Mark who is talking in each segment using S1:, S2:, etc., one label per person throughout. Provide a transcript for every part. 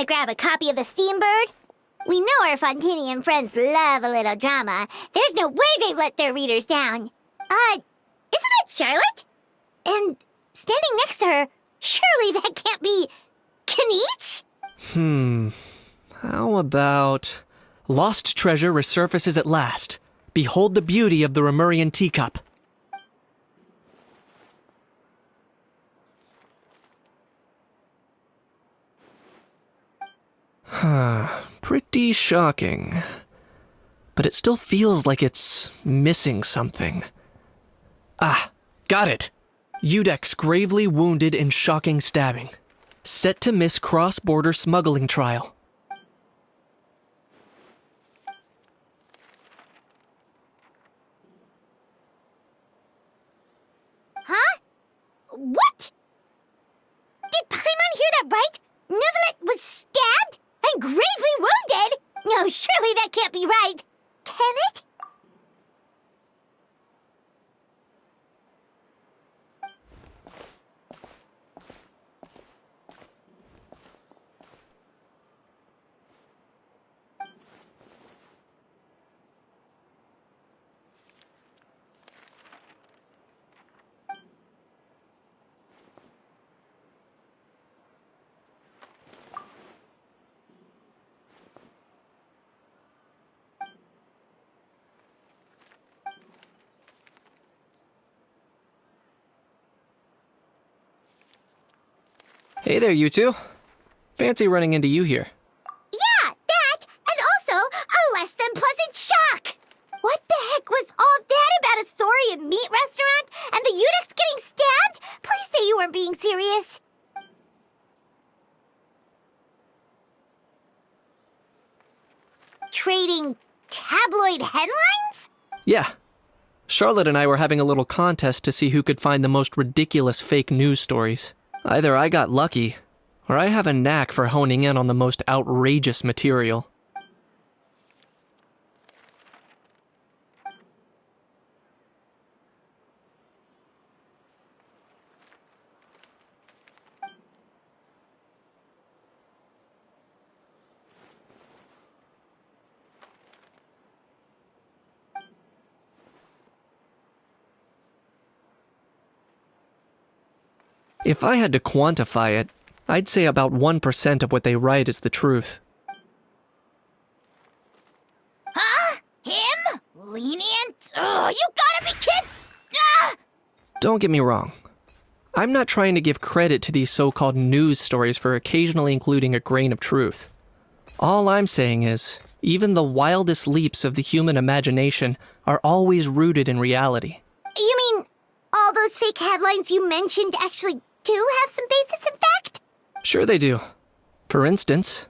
S1: Wanna grab a copy of the Steambird? We know our Fontanian friends love a little drama. There's no way they let their readers down. Isn't that Charlotte? And standing next to her, surely that can't be Kaniche?
S2: How about... Lost treasure resurfaces at last. Behold the beauty of the Remurian teacup. Pretty shocking. But it still feels like it's missing something. Ah, got it! Udex gravely wounded in shocking stabbing. Set to miss cross-border smuggling trial.
S1: Huh? What? Did Paimon hear that right? Neuvillette was stabbed and gravely wounded? No, surely that can't be right. Can it?
S2: Hey there, you two. Fancy running into you here.
S1: Yeah, that, and also a less than pleasant shock. What the heck was all that about a Saurian meat restaurant and the Udex getting stabbed? Please say you weren't being serious. Trading tabloid headlines?
S2: Yeah. Charlotte and I were having a little contest to see who could find the most ridiculous fake news stories. Either I got lucky, or I have a knack for honing in on the most outrageous material. If I had to quantify it, I'd say about 1% of what they write is the truth.
S1: Huh? Him? Lenient? Oh, you gotta be kidding! Ah!
S2: Don't get me wrong. I'm not trying to give credit to these so-called news stories for occasionally including a grain of truth. All I'm saying is, even the wildest leaps of the human imagination are always rooted in reality.
S1: You mean all those fake headlines you mentioned actually do have some basis in fact?
S2: Sure they do. For instance,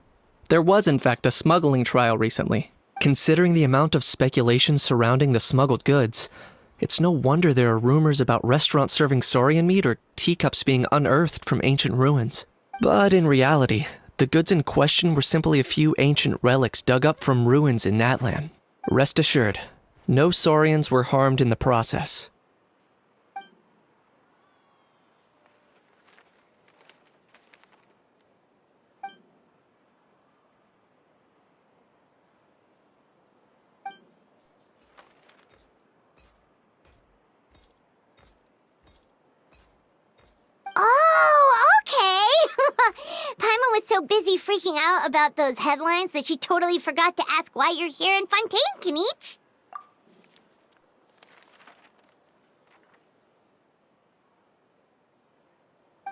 S2: there was in fact a smuggling trial recently. Considering the amount of speculation surrounding the smuggled goods, it's no wonder there are rumors about restaurants serving saurian meat or teacups being unearthed from ancient ruins. But in reality, the goods in question were simply a few ancient relics dug up from ruins in Natlan. Rest assured, no saurians were harmed in the process.
S1: Oh, okay! Paimon was so busy freaking out about those headlines that she totally forgot to ask why you're here in Fontaine, Kaniche.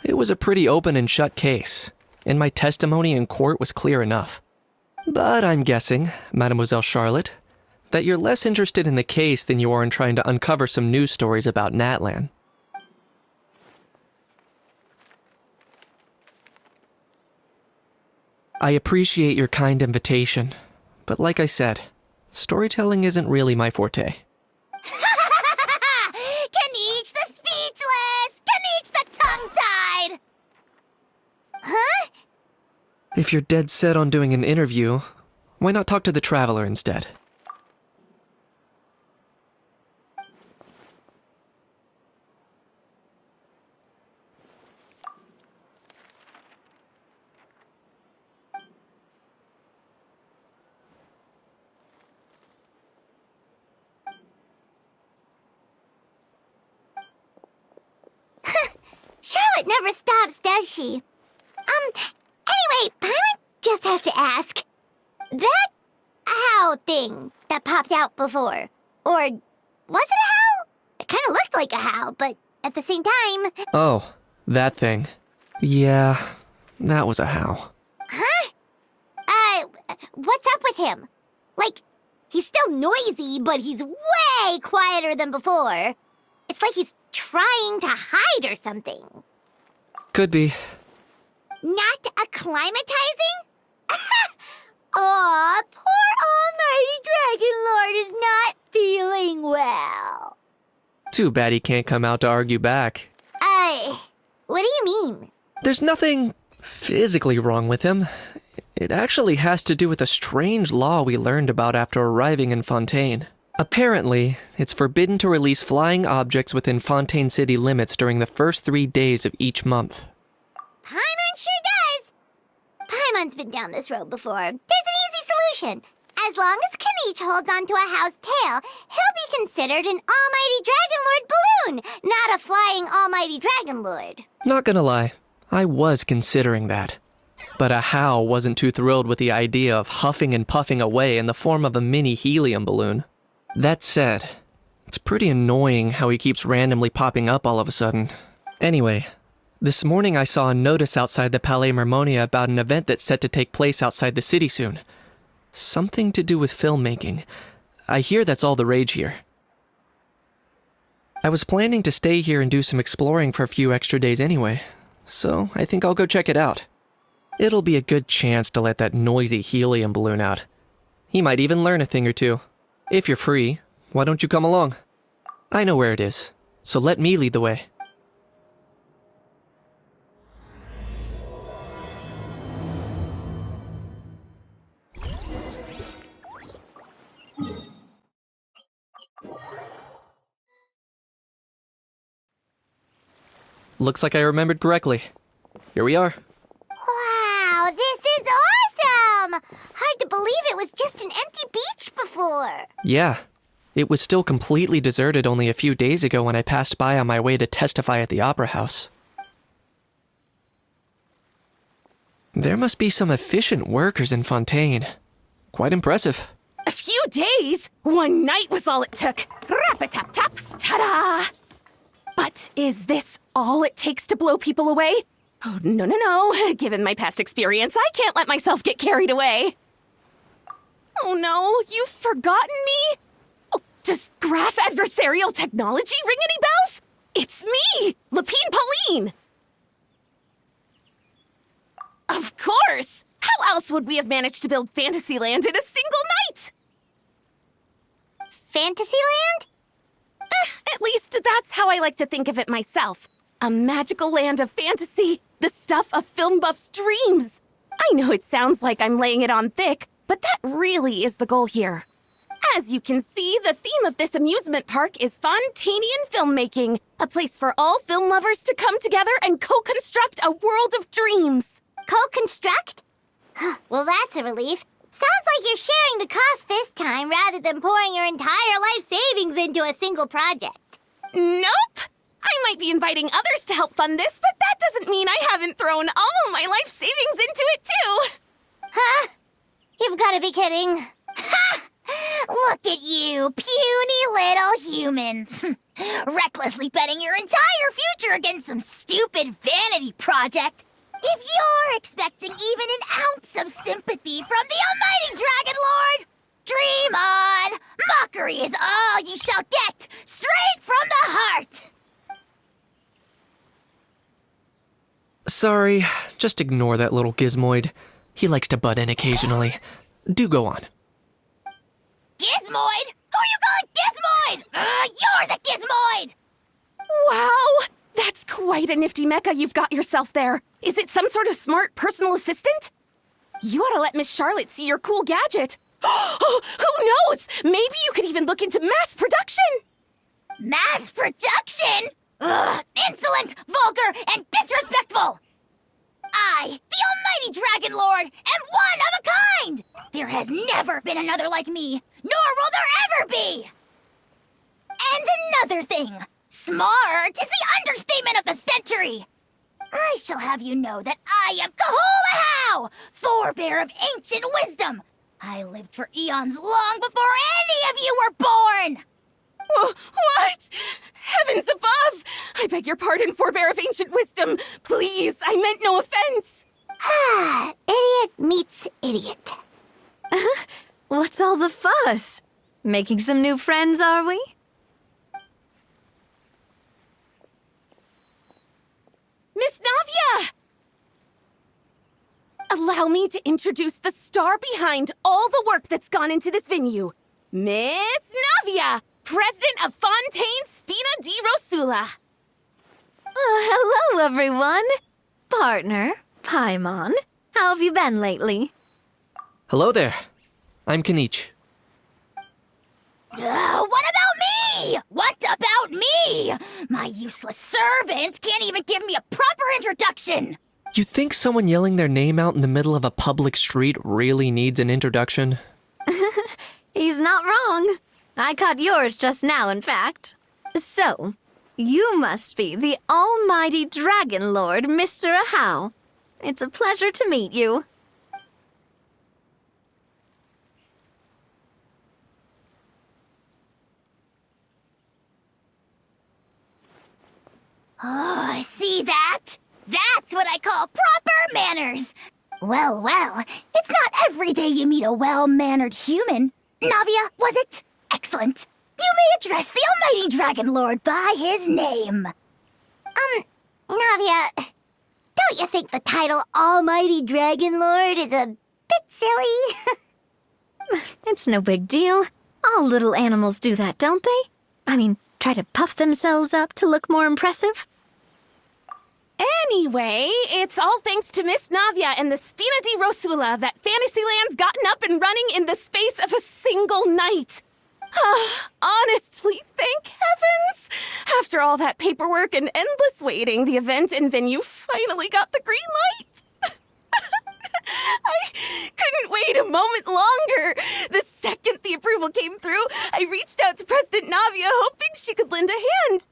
S2: It was a pretty open and shut case, and my testimony in court was clear enough. But I'm guessing, Mademoiselle Charlotte, that you're less interested in the case than you are in trying to uncover some news stories about Natlan. I appreciate your kind invitation, but like I said, storytelling isn't really my forte.
S1: Kaniche the speechless! Kaniche the tongue-tied! Huh?
S2: If you're dead set on doing an interview, why not talk to the Traveler instead?
S1: Charlotte never stops, does she? Anyway, Paimon just has to ask. That how thing that popped out before, or was it a how? It kind of looked like a how, but at the same time...
S2: Oh, that thing. Yeah, that was a how.
S1: Huh? What's up with him? Like, he's still noisy, but he's way quieter than before. It's like he's trying to hide or something.
S2: Could be.
S1: Not acclimatizing? Aw, poor Almighty Dragon Lord is not feeling well.
S2: Too bad he can't come out to argue back.
S1: What do you mean?
S2: There's nothing physically wrong with him. It actually has to do with a strange law we learned about after arriving in Fontaine. Apparently, it's forbidden to release flying objects within Fontaine city limits during the first 3 days of each month.
S1: Paimon sure does. Paimon's been down this road before. There's an easy solution. As long as Kaniche holds onto a how's tail, he'll be considered an Almighty Dragon Lord balloon, not a flying Almighty Dragon Lord.
S2: Not gonna lie, I was considering that. But a how wasn't too thrilled with the idea of huffing and puffing away in the form of a mini helium balloon. That said, it's pretty annoying how he keeps randomly popping up all of a sudden. Anyway, this morning I saw a notice outside the Palais Mermonia about an event that's set to take place outside the city soon. Something to do with filmmaking. I hear that's all the rage here. I was planning to stay here and do some exploring for a few extra days anyway, so I think I'll go check it out. It'll be a good chance to let that noisy helium balloon out. He might even learn a thing or two. If you're free, why don't you come along? I know where it is, so let me lead the way. Looks like I remembered correctly. Here we are.
S1: Wow, this is awesome! Hard to believe it was just an empty beach before.
S2: Yeah, it was still completely deserted only a few days ago when I passed by on my way to testify at the Opera House. There must be some efficient workers in Fontaine. Quite impressive.
S3: A few days? One night was all it took. Rap-a-tap-tap, ta-da! But is this all it takes to blow people away? Oh, no. Given my past experience, I can't let myself get carried away. Oh no, you've forgotten me? Oh, does graph adversarial technology ring any bells? It's me, Lapine Pauline! Of course! How else would we have managed to build Fantasyland in a single night?
S1: Fantasyland?
S3: At least that's how I like to think of it myself. A magical land of fantasy, the stuff of film buffs' dreams. I know it sounds like I'm laying it on thick, but that really is the goal here. As you can see, the theme of this amusement park is Fontainian filmmaking, a place for all film lovers to come together and co-construct a world of dreams.
S1: Co-construct? Well, that's a relief. Sounds like you're sharing the cost this time rather than pouring your entire life savings into a single project.
S3: Nope! I might be inviting others to help fund this, but that doesn't mean I haven't thrown all my life savings into it too.
S1: Huh? You've got to be kidding. Ha! Look at you, puny little humans. Recklessly betting your entire future against some stupid vanity project. If you're expecting even an ounce of sympathy from the Almighty Dragon Lord, dream on! Mockery is all you shall get, straight from the heart!
S2: Sorry, just ignore that little gizmoid. He likes to butt in occasionally. Do go on.
S1: Gizmoid? Who you calling Gizmoid? You're the Gizmoid!
S3: Wow! That's quite a nifty mecha you've got yourself there. Is it some sort of smart personal assistant? You ought to let Miss Charlotte see your cool gadget. Who knows? Maybe you could even look into mass production.
S1: Mass production? Ugh, insolent, vulgar, and disrespectful! I, the Almighty Dragon Lord, am one of a kind! There has never been another like me, nor will there ever be! And another thing, smart is the understatement of the century!
S4: I shall have you know that I am Kahulahau, forebear of ancient wisdom. I lived for eons long before any of you were born!
S3: What? Heavens above! I beg your pardon, forebear of ancient wisdom. Please, I meant no offense.
S1: Idiot meets idiot.
S5: What's all the fuss? Making some new friends, are we?
S3: Miss Navia! Allow me to introduce the star behind all the work that's gone into this venue. Miss Navia, president of Fontaine Spina di Rosula.
S5: Hello, everyone. Partner, Paimon, how have you been lately?
S2: Hello there. I'm Kanich.
S4: What about me? What about me? My useless servant can't even give me a proper introduction.
S2: You think someone yelling their name out in the middle of a public street really needs an introduction?
S5: He's not wrong. I caught yours just now, in fact. So, you must be the almighty Dragon Lord, Mr. Ahau. It's a pleasure to meet you.
S4: Oh, see that? That's what I call proper manners. Well, it's not every day you meet a well-mannered human. Navia, was it? Excellent. You may address the almighty Dragon Lord by his name.
S1: Navia, don't you think the title Almighty Dragon Lord is a bit silly?
S5: It's no big deal. All little animals do that, don't they? I mean, try to puff themselves up to look more impressive.
S3: Anyway, it's all thanks to Miss Navia and the Spina di Rosula that Fantasyland's gotten up and running in the space of a single night. Honestly, thank heavens! After all that paperwork and endless waiting, the event and venue finally got the green light. I couldn't wait a moment longer. The second the approval came through, I reached out to President Navia, hoping she could lend a hand.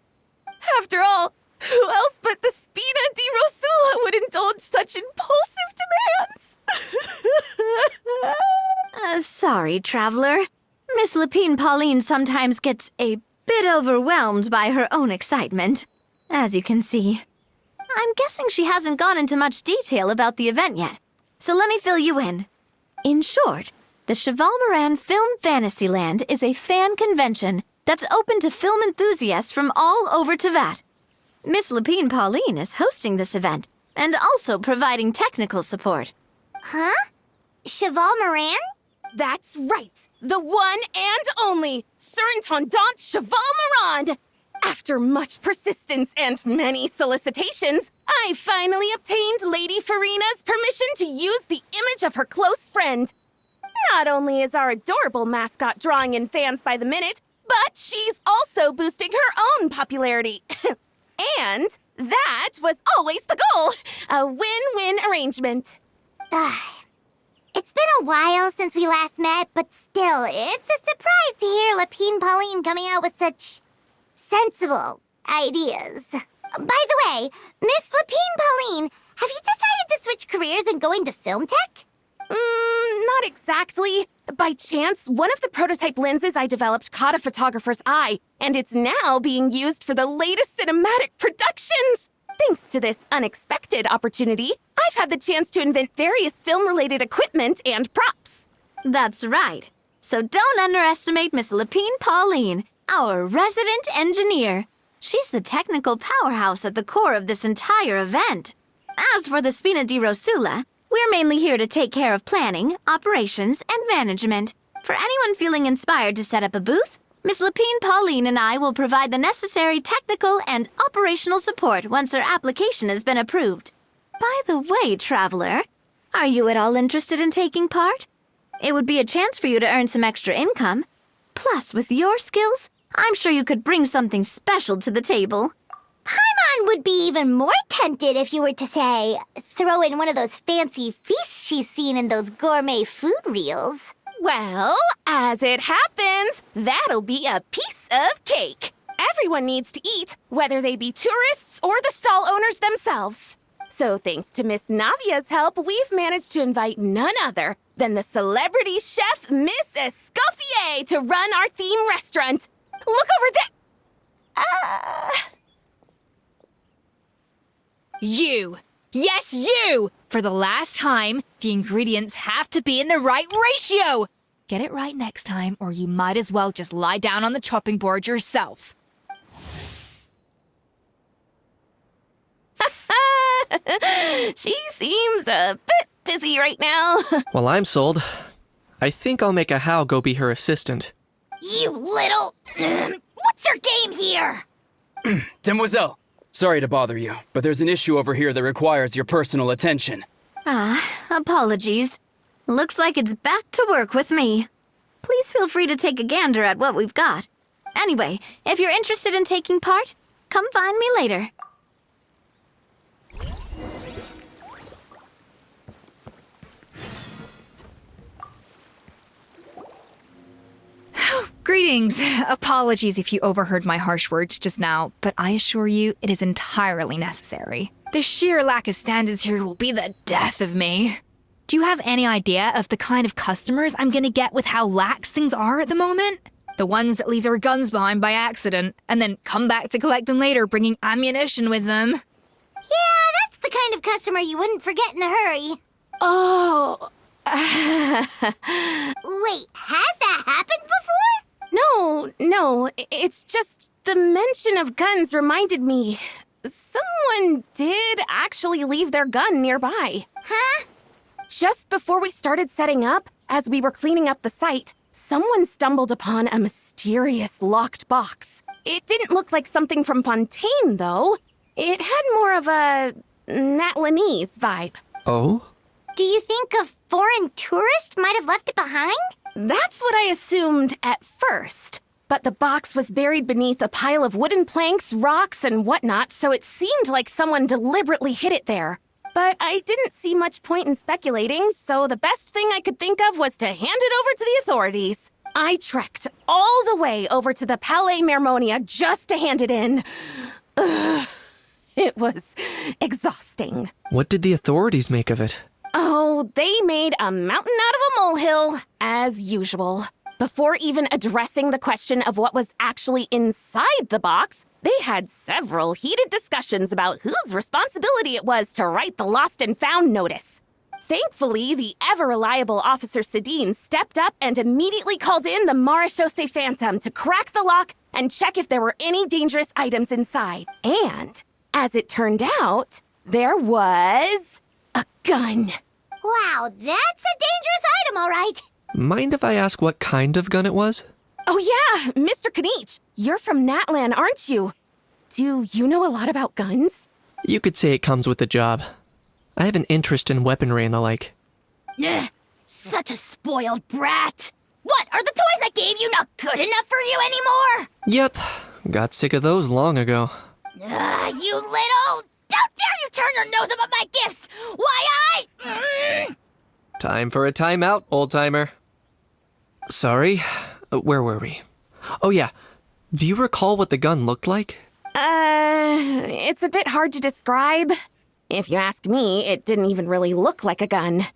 S3: After all, who else but the Spina di Rosula would indulge such impulsive demands?
S5: Sorry, Traveler. Miss Lapine Pauline sometimes gets a bit overwhelmed by her own excitement, as you can see. I'm guessing she hasn't gone into much detail about the event yet, so let me fill you in. In short, the Cheval Moran Film Fantasyland is a fan convention that's open to film enthusiasts from all over Teyvat. Miss Lapine Pauline is hosting this event and also providing technical support.
S1: Huh? Cheval Moran?
S3: That's right, the one and only Surintendant Cheval Moran. After much persistence and many solicitations, I finally obtained Lady Farina's permission to use the image of her close friend. Not only is our adorable mascot drawing in fans by the minute, but she's also boosting her own popularity. And that was always the goal, a win-win arrangement.
S1: It's been a while since we last met, but still, it's a surprise to hear Lapine Pauline coming out with such sensible ideas. By the way, Miss Lapine Pauline, have you decided to switch careers and go into film tech?
S3: Not exactly. By chance, one of the prototype lenses I developed caught a photographer's eye, and it's now being used for the latest cinematic productions. Thanks to this unexpected opportunity, I've had the chance to invent various film-related equipment and props.
S5: That's right. So don't underestimate Miss Lapine Pauline, our resident engineer. She's the technical powerhouse at the core of this entire event. As for the Spina di Rosula, we're mainly here to take care of planning, operations, and management. For anyone feeling inspired to set up a booth, Miss Lapine Pauline and I will provide the necessary technical and operational support once their application has been approved. By the way, Traveler, are you at all interested in taking part? It would be a chance for you to earn some extra income. Plus, with your skills, I'm sure you could bring something special to the table.
S1: Paimon would be even more tempted if you were to, say, throw in one of those fancy feasts she's seen in those gourmet food reels.
S3: Well, as it happens, that'll be a piece of cake. Everyone needs to eat, whether they be tourists or the stall owners themselves. So thanks to Miss Navia's help, we've managed to invite none other than the celebrity chef, Miss Escoffier, to run our theme restaurant. Look over there.
S6: You! Yes, you! For the last time, the ingredients have to be in the right ratio! Get it right next time, or you might as well just lie down on the chopping board yourself.
S3: She seems a bit busy right now.
S2: Well, I'm sold. I think I'll make a Hal go be her assistant.
S4: You little... What's your game here?
S7: Demoiselle, sorry to bother you, but there's an issue over here that requires your personal attention.
S5: Apologies. Looks like it's back to work with me. Please feel free to take a gander at what we've got. Anyway, if you're interested in taking part, come find me later.
S6: Greetings. Apologies if you overheard my harsh words just now, but I assure you it is entirely necessary. The sheer lack of standards here will be the death of me. Do you have any idea of the kind of customers I'm gonna get with how lax things are at the moment? The ones that leave their guns behind by accident and then come back to collect them later bringing ammunition with them.
S1: Yeah, that's the kind of customer you wouldn't forget in a hurry.
S3: Oh.
S1: Wait, has that happened before?
S3: No, it's just the mention of guns reminded me. Someone did actually leave their gun nearby.
S1: Huh?
S3: Just before we started setting up, as we were cleaning up the site, someone stumbled upon a mysterious locked box. It didn't look like something from Fontaine, though. It had more of a Natlanese vibe.
S2: Oh?
S1: Do you think a foreign tourist might have left it behind?
S3: That's what I assumed at first. But the box was buried beneath a pile of wooden planks, rocks, and whatnot, so it seemed like someone deliberately hid it there. But I didn't see much point in speculating, so the best thing I could think of was to hand it over to the authorities. I trekked all the way over to the Palais Mermonia just to hand it in. Ugh, it was exhausting.
S2: What did the authorities make of it?
S3: Oh, they made a mountain out of a molehill, as usual. Before even addressing the question of what was actually inside the box, they had several heated discussions about whose responsibility it was to write the lost and found notice. Thankfully, the ever-reliable Officer Sedine stepped up and immediately called in the Marechaussee Phantom to crack the lock and check if there were any dangerous items inside. And, as it turned out, there was a gun.
S1: Wow, that's a dangerous item, all right.
S2: Mind if I ask what kind of gun it was?
S3: Oh yeah, Mr. Kanich, you're from Natlan, aren't you? Do you know a lot about guns?
S2: You could say it comes with the job. I have an interest in weaponry and the like.
S4: Ugh, such a spoiled brat. What, are the toys I gave you not good enough for you anymore?
S2: Yep, got sick of those long ago.
S4: You little... Don't dare you turn your nose up at my gifts! Why,
S2: Time for a timeout, old-timer. Sorry, where were we? Oh yeah, do you recall what the gun looked like?
S3: It's a bit hard to describe. If you ask me, it didn't even really look like a gun.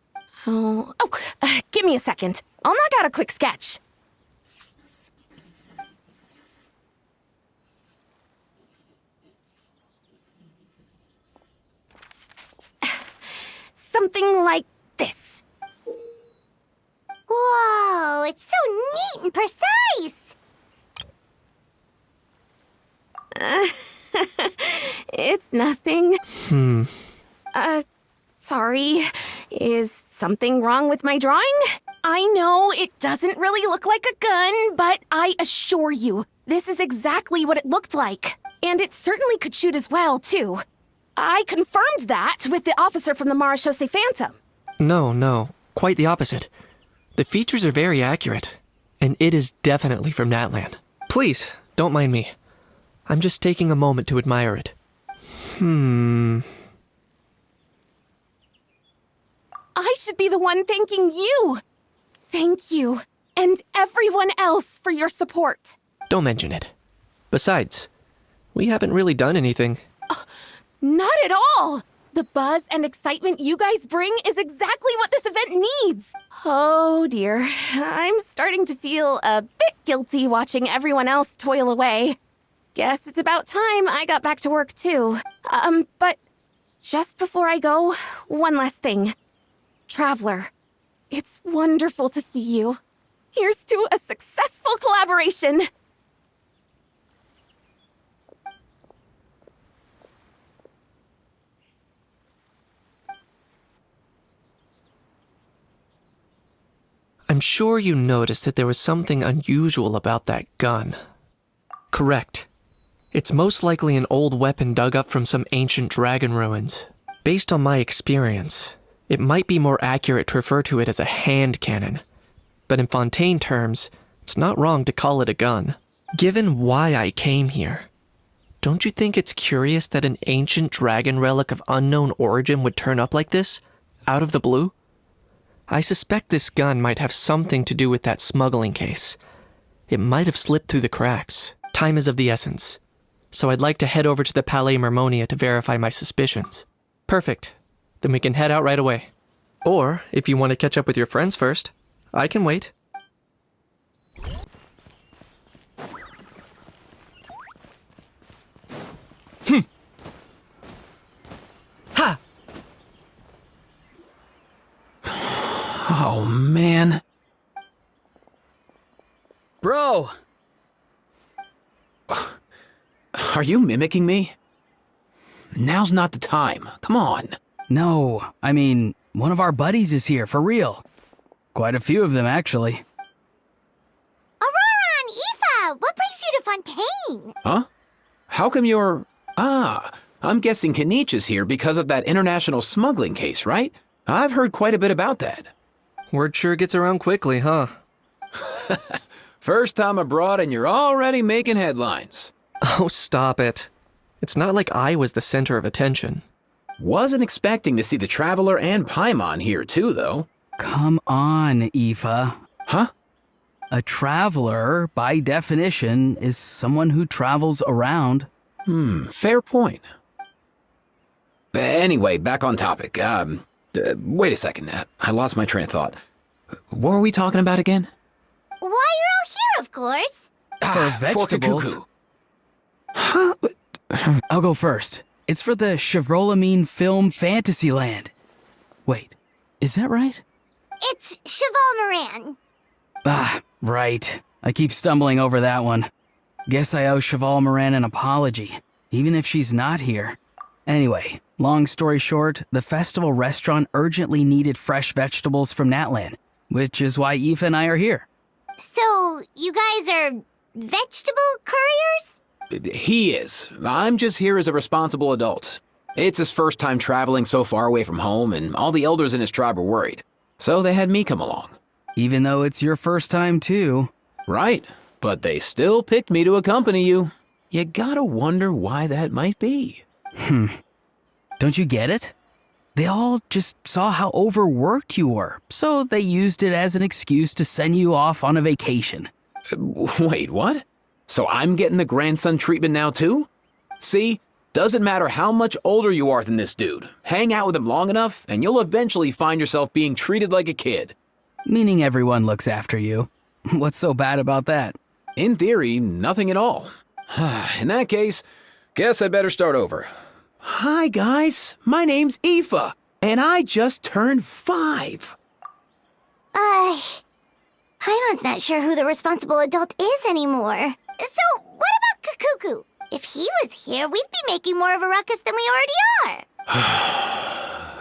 S3: Give me a second. I'll knock out a quick sketch. Something like this.
S1: Whoa, it's so neat and precise.
S3: It's nothing. Sorry. Is something wrong with my drawing? I know it doesn't really look like a gun, but I assure you, this is exactly what it looked like. And it certainly could shoot as well, too. I confirmed that with the officer from the Marechaussee Phantom.
S2: No, quite the opposite. The features are very accurate, and it is definitely from Natlan. Please, don't mind me. I'm just taking a moment to admire it.
S3: I should be the one thanking you. Thank you, and everyone else for your support.
S2: Don't mention it. Besides, we haven't really done anything.
S3: Not at all. The buzz and excitement you guys bring is exactly what this event needs. Oh dear, I'm starting to feel a bit guilty watching everyone else toil away. Guess it's about time I got back to work too. But just before I go, one last thing. Traveler, it's wonderful to see you. Here's to a successful collaboration.
S2: I'm sure you noticed that there was something unusual about that gun. Correct. It's most likely an old weapon dug up from some ancient dragon ruins. Based on my experience, it might be more accurate to refer to it as a hand cannon. But in Fontaine terms, it's not wrong to call it a gun. Given why I came here, don't you think it's curious that an ancient dragon relic of unknown origin would turn up like this, out of the blue? I suspect this gun might have something to do with that smuggling case. It might have slipped through the cracks. Time is of the essence, so I'd like to head over to the Palais Mermonia to verify my suspicions. Perfect. Then we can head out right away. Or, if you want to catch up with your friends first, I can wait. Ha!
S8: Oh, man. Bro! Are you mimicking me? Now's not the time. Come on.
S9: No, I mean, one of our buddies is here, for real. Quite a few of them, actually.
S1: Aurora and Aoife, what brings you to Fontaine?
S8: Huh? How come you're... I'm guessing Kanich is here because of that international smuggling case, right? I've heard quite a bit about that.
S2: Word sure gets around quickly, huh?
S8: First time abroad and you're already making headlines.
S2: Oh, stop it. It's not like I was the center of attention.
S8: Wasn't expecting to see the Traveler and Paimon here too, though.
S9: Come on, Aoife.
S8: Huh?
S9: A traveler, by definition, is someone who travels around.
S8: Fair point. Anyway, back on topic. Wait a second. I lost my train of thought. What were we talking about again?
S1: Why, you're all here, of course.
S9: For vegetables.
S8: Cuckoo. Huh?
S9: I'll go first. It's for the Chevrolamine Film Fantasyland. Wait, is that right?
S1: It's Cheval Moran.
S9: Ah, right. I keep stumbling over that one. Guess I owe Cheval Moran an apology, even if she's not here. Anyway, long story short, the festival restaurant urgently needed fresh vegetables from Natlan, which is why Aoife and I are here.
S1: So, you guys are vegetable couriers?
S8: He is. I'm just here as a responsible adult. It's his first time traveling so far away from home, and all the elders in his tribe were worried. So they had me come along.
S9: Even though it's your first time too.
S8: Right, but they still picked me to accompany you. You gotta wonder why that might be.
S9: Don't you get it? They all just saw how overworked you were, so they used it as an excuse to send you off on a vacation.
S8: Wait, what? So I'm getting the grandson treatment now too? See, doesn't matter how much older you are than this dude. Hang out with him long enough, and you'll eventually find yourself being treated like a kid.
S9: Meaning everyone looks after you. What's so bad about that?
S8: In theory, nothing at all. In that case, guess I better start over. Hi guys, my name's Aoife, and I just turned 5.
S1: Paimon's not sure who the responsible adult is anymore. So, what about Kakuku? If he was here, we'd be making more of a ruckus than we already are.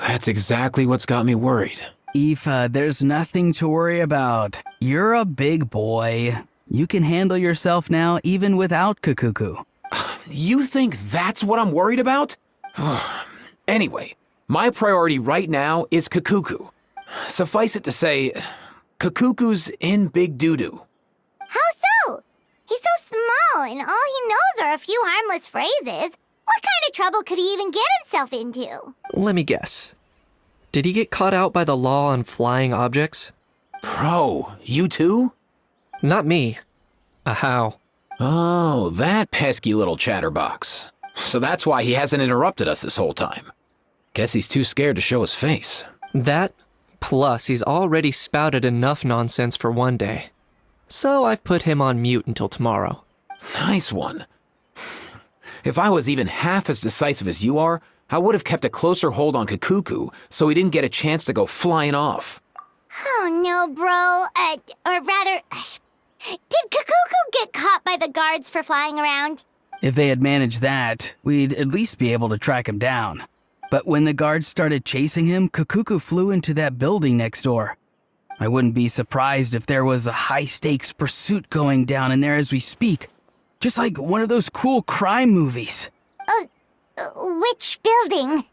S8: That's exactly what's got me worried.
S9: Aoife, there's nothing to worry about. You're a big boy. You can handle yourself now even without Kakuku.
S8: You think that's what I'm worried about? Anyway, my priority right now is Kakuku. Suffice it to say, Kakuku's in big doo-doo.
S1: How so? He's so small, and all he knows are a few harmless phrases. What kind of trouble could he even get himself into?
S2: Let me guess. Did he get caught out by the law on flying objects?
S8: Bro, you too?
S2: Not me. How?
S8: Oh, that pesky little chatterbox. So that's why he hasn't interrupted us this whole time. Guess he's too scared to show his face.
S2: That, plus he's already spouted enough nonsense for one day. So I've put him on mute until tomorrow.
S8: Nice one. If I was even half as decisive as you are, I would have kept a closer hold on Kakuku so he didn't get a chance to go flying off.
S1: Oh no, bro. Or rather, did Kakuku get caught by the guards for flying around?
S9: If they had managed that, we'd at least be able to track him down. But when the guards started chasing him, Kakuku flew into that building next door. I wouldn't be surprised if there was a high-stakes pursuit going down in there as we speak. Just like one of those cool crime movies.
S1: Which building?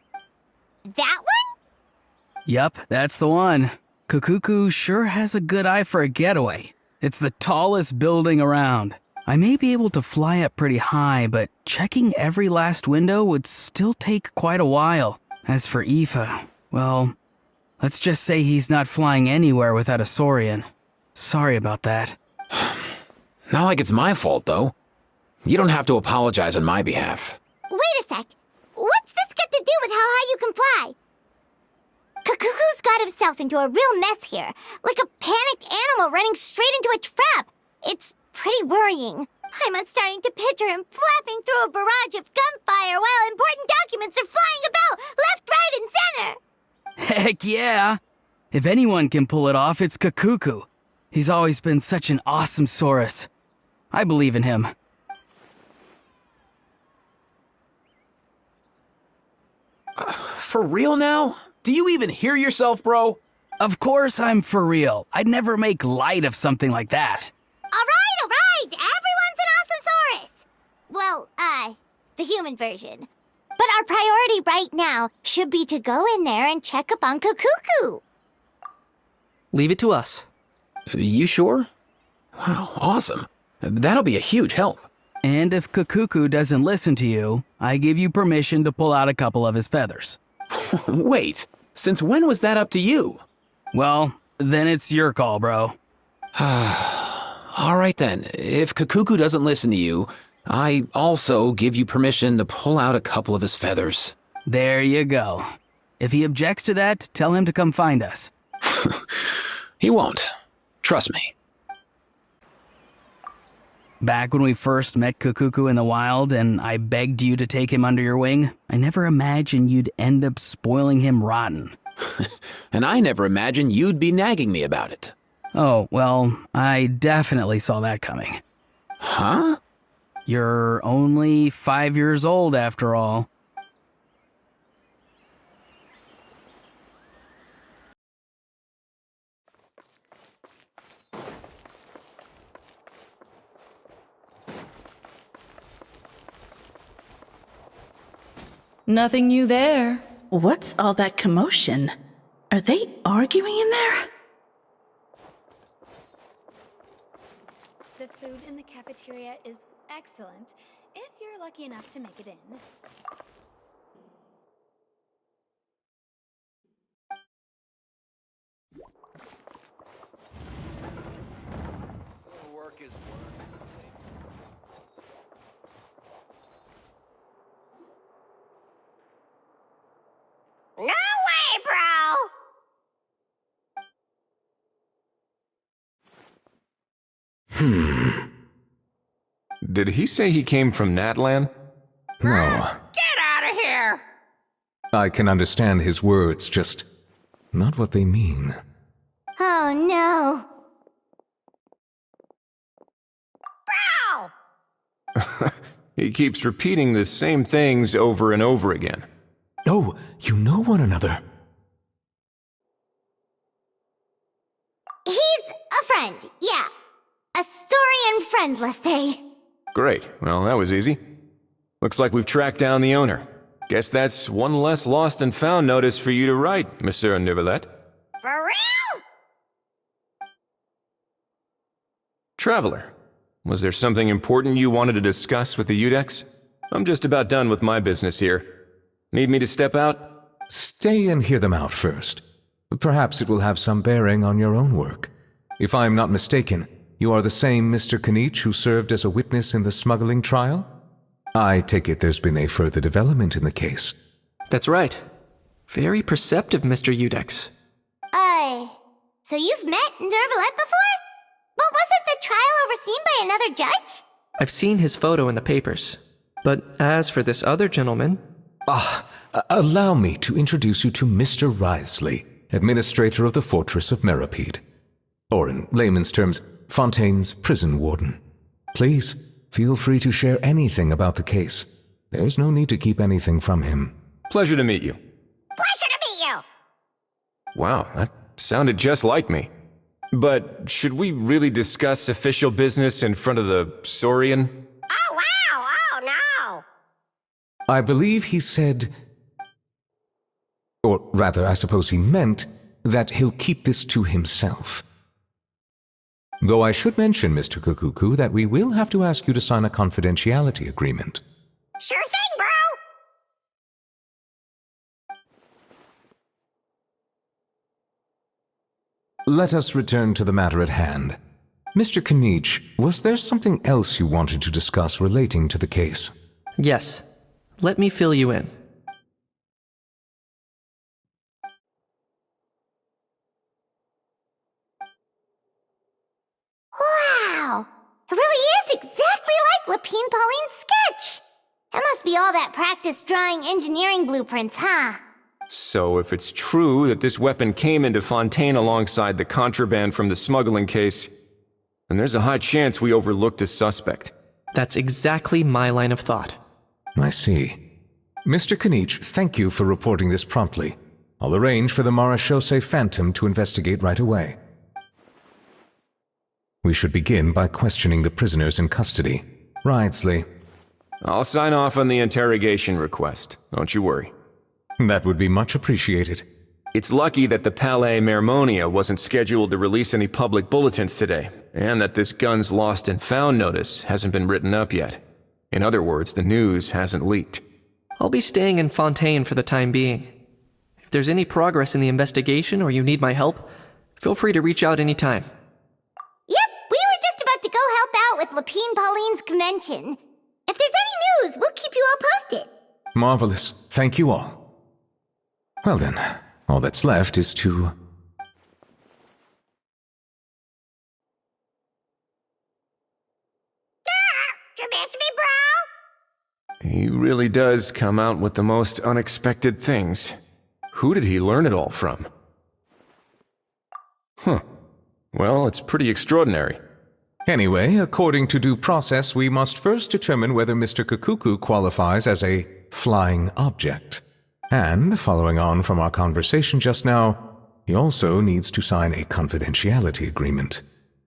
S1: That one?
S9: Yup, that's the one. Kakuku sure has a good eye for a getaway. It's the tallest building around. I may be able to fly up pretty high, but checking every last window would still take quite a while. As for Aoife, well, let's just say he's not flying anywhere without a Saurian. Sorry about that.
S8: Not like it's my fault, though. You don't have to apologize on my behalf.
S1: Wait a sec. What's this got to do with how high you can fly? Kakuku's got himself into a real mess here, like a panicked animal running straight into a trap. It's pretty worrying. I'm starting to picture him flapping through a barrage of gunfire while important documents are flying about left, right, and center.
S9: Heck yeah! If anyone can pull it off, it's Kakuku. He's always been such an awesome Saurus. I believe in him.
S8: For real now? Do you even hear yourself, bro?
S9: Of course I'm for real. I'd never make light of something like that.
S1: All right. Everyone's an awesome Saurus. Well, the human version. But our priority right now should be to go in there and check up on Kakuku.
S2: Leave it to us.
S8: You sure? Wow, awesome. That'll be a huge help.
S9: And if Kakuku doesn't listen to you, I give you permission to pull out a couple of his feathers.
S8: Wait, since when was that up to you?
S9: Well, then it's your call, bro.
S8: All right then, if Kakuku doesn't listen to you, I also give you permission to pull out a couple of his feathers.
S9: There you go. If he objects to that, tell him to come find us.
S8: He won't. Trust me.
S9: Back when we first met Kakuku in the wild and I begged you to take him under your wing, I never imagined you'd end up spoiling him rotten.
S8: And I never imagined you'd be nagging me about it.
S9: Oh, well, I definitely saw that coming.
S8: Huh?
S9: You're only 5 years old after all.
S10: Nothing new there. What's all that commotion? Are they arguing in there?
S5: The food in the cafeteria is excellent, if you're lucky enough to make it in.
S7: Work is work.
S1: No way, bro!
S11: Did he say he came from Natlan? No.
S4: Get out of here!
S11: I can understand his words, just not what they mean.
S1: Oh no.
S4: Bro!
S11: He keeps repeating the same things over and over again. Oh, you know one another.
S1: He's a friend, yeah. A Saurian friend, let's say.
S11: Great. Well, that was easy. Looks like we've tracked down the owner. Guess that's one less lost and found notice for you to write, Monsieur Neuvillette.
S1: For real?
S11: Traveler, was there something important you wanted to discuss with the Udex? I'm just about done with my business here. Need me to step out?
S12: Stay and hear them out first. Perhaps it will have some bearing on your own work. If I am not mistaken, you are the same Mr. Kanich who served as a witness in the smuggling trial? I take it there's been a further development in the case.
S2: That's right. Very perceptive, Mr. Udex.
S1: So you've met Nervalette before? But wasn't the trial overseen by another judge?
S2: I've seen his photo in the papers. But as for this other gentleman...
S12: Allow me to introduce you to Mr. Wriothesley, administrator of the Fortress of Meripede. Or in layman's terms, Fontaine's prison warden. Please, feel free to share anything about the case. There's no need to keep anything from him.
S11: Pleasure to meet you.
S1: Pleasure to meet you!
S11: Wow, that sounded just like me. But should we really discuss official business in front of the Saurian?
S1: Oh, wow! Oh, no!
S12: I believe he said... Or rather, I suppose he meant that he'll keep this to himself. Though I should mention, Mr. Kukuku, that we will have to ask you to sign a confidentiality agreement.
S1: Sure thing, bro!
S12: Let us return to the matter at hand. Mr. Kanich, was there something else you wanted to discuss relating to the case?
S2: Yes. Let me fill you in.
S1: Wow! It really is exactly like Lapine Pauline's sketch! That must be all that practice drawing engineering blueprints, huh?
S11: So if it's true that this weapon came into Fontaine alongside the contraband from the smuggling case, then there's a high chance we overlooked a suspect.
S2: That's exactly my line of thought.
S12: I see. Mr. Kanich, thank you for reporting this promptly. I'll arrange for the Marechaussee Phantom to investigate right away. We should begin by questioning the prisoners in custody. Wriothesley.
S11: I'll sign off on the interrogation request. Don't you worry.
S12: That would be much appreciated.
S11: It's lucky that the Palais Mermonia wasn't scheduled to release any public bulletins today, and that this guns lost and found notice hasn't been written up yet. In other words, the news hasn't leaked.
S2: I'll be staying in Fontaine for the time being. If there's any progress in the investigation or you need my help, feel free to reach out anytime.
S1: Yep, we were just about to go help out with Lapine Pauline's convention. If there's any news, we'll keep you all posted.
S12: Marvelous. Thank you all. Well then, all that's left is to...
S1: You miss me, bro?
S11: He really does come out with the most unexpected things. Who did he learn it all from? Well, it's pretty extraordinary.
S12: Anyway, according to due process, we must first determine whether Mr. Kukuku qualifies as a flying object. And, following on from our conversation just now, he also needs to sign a confidentiality agreement.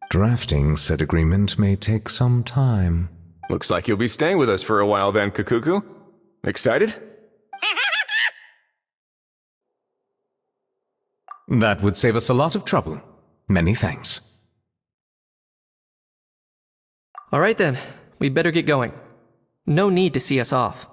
S12: Drafting said agreement may take some time.
S11: Looks like you'll be staying with us for a while then, Kukuku. Excited?
S12: That would save us a lot of trouble. Many thanks.
S2: All right then, we'd better get going. No need to see us off.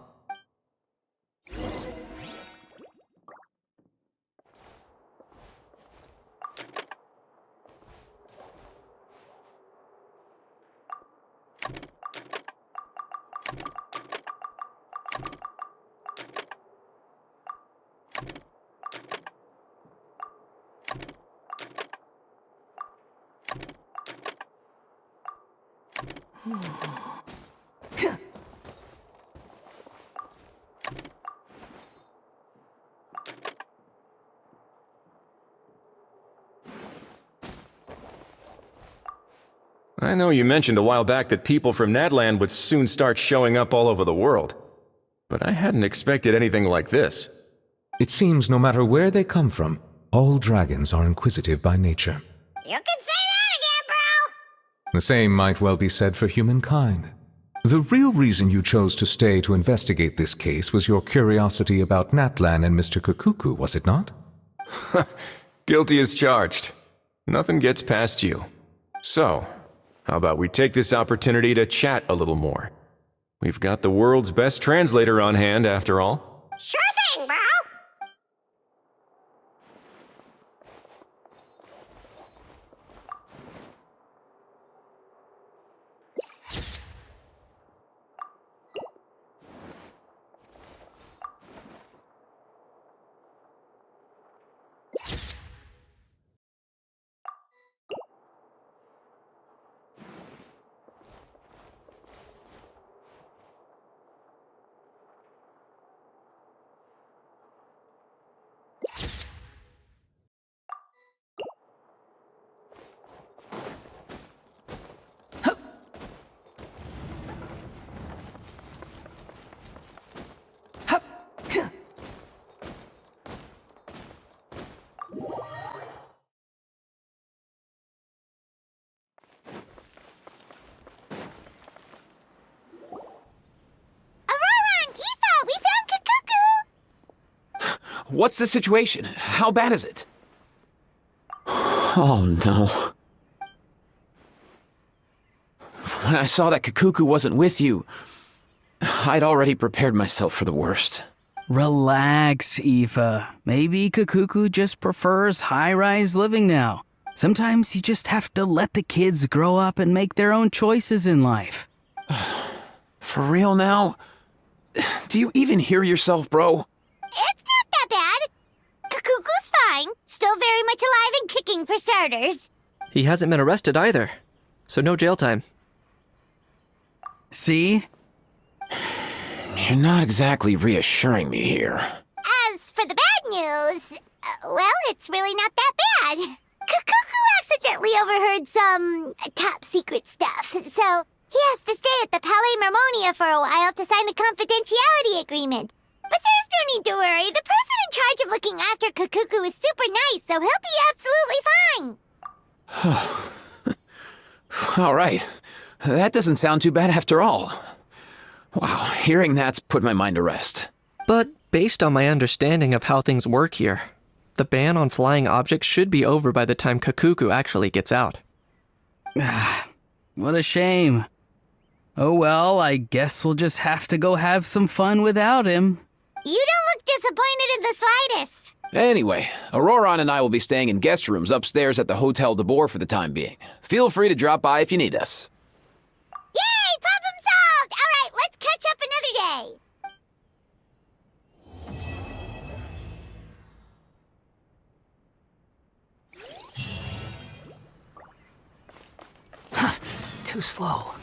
S11: I know you mentioned a while back that people from Nadland would soon start showing up all over the world. But I hadn't expected anything like this.
S12: It seems no matter where they come from, all dragons are inquisitive by nature.
S1: You can say that again, bro!
S12: The same might well be said for humankind. The real reason you chose to stay to investigate this case was your curiosity about Natlan and Mr. Kukuku, was it not?
S11: Guilty as charged. Nothing gets past you. So, how about we take this opportunity to chat a little more? We've got the world's best translator on hand, after all.
S1: Sure thing, bro!
S8: What's the situation? How bad is it? Oh no. When I saw that Kakuku wasn't with you, I'd already prepared myself for the worst.
S9: Relax, Aoife. Maybe Kakuku just prefers high-rise living now. Sometimes you just have to let the kids grow up and make their own choices in life.
S8: For real now? Do you even hear yourself, bro?
S1: It's not that bad. Kakuku's fine. Still very much alive and kicking for starters.
S2: He hasn't been arrested either, so no jail time.
S9: See?
S8: You're not exactly reassuring me here.
S1: As for the bad news, well, it's really not that bad. Kakuku accidentally overheard some top secret stuff, so he has to stay at the Palais Marmonia for a while to sign a confidentiality agreement. But there's no need to worry. The person in charge of looking after Kakuku is super nice, so he'll be absolutely fine.
S8: All right. That doesn't sound too bad after all. Wow, hearing that's put my mind to rest.
S2: But based on my understanding of how things work here, the ban on flying objects should be over by the time Kakuku actually gets out.
S9: What a shame. Oh well, I guess we'll just have to go have some fun without him.
S1: You don't look disappointed in the slightest.
S8: Anyway, Auroron and I will be staying in guest rooms upstairs at the Hotel de Boer for the time being. Feel free to drop by if you need us.
S1: Yay! Problem solved! All right, let's catch up another day.
S9: Too slow.